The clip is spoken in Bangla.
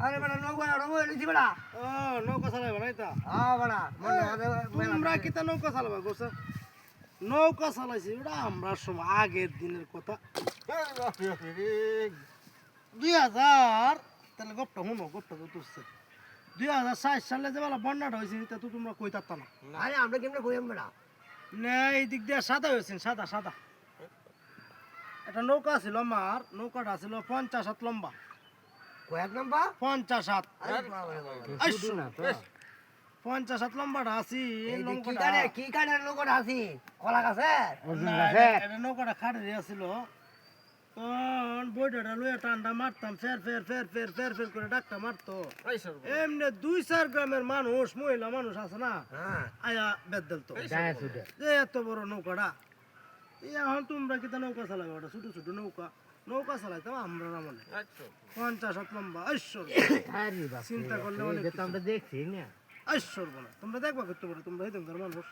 আরে বড় নৌকা ওড়ো লিছি বড় ও নৌকা চালাইবা নাই তা বড় তোমরা কি তা নৌকা চালাবা গোসা নৌকা চালাইছি ওটা আমরা সময় আগের দিনের কথা 2000 তাহলে গপটা শুনো গপটা তো তুলছে 2004 সালে যে বেলা বন্যাটা হয়েছে তা তো তোমরা কই তাত্তা না আরে আমরা কেমনে কইম বড় না এই দিক দিয়ে সাদা হয়েছেন সাদা সাদা একটা নৌকা ছিল আমার নৌকাটা ছিল 50 হাত লম্বা কয়েক নাম্বার 50 হাত আরে আইসো না তো 50 হাত লম্বাটা আছি কি নৌকাটা কানে কি কানে নৌকাটা আছি কলা গাছে এটা নৌকাটা খাড়ে ছিল তখন বইটা লইয়া টান্ডা মারতাম ফের ফের ফের ফের ফের ফের করে ডাক্তার মারতো এমনি 2-4 গ্রামের মানুষ মহিলা মানুষ আছে না হ্যাঁ আয়া বেদ দিলতো যে এত বড় নৌকাটা এখন তোমরা কি তা নৌকা চালাবে ওটা ছোট ছোট নৌকা নৌকা চালাইতাম আমরা না মনে 50 হাত লম্বা ঐশ্বর চিন্তা করলে অনেক আমরা দেখছি না ঐশ্বর বলে তোমরা দেখবা করতে পারো তোমরা এই মানুষ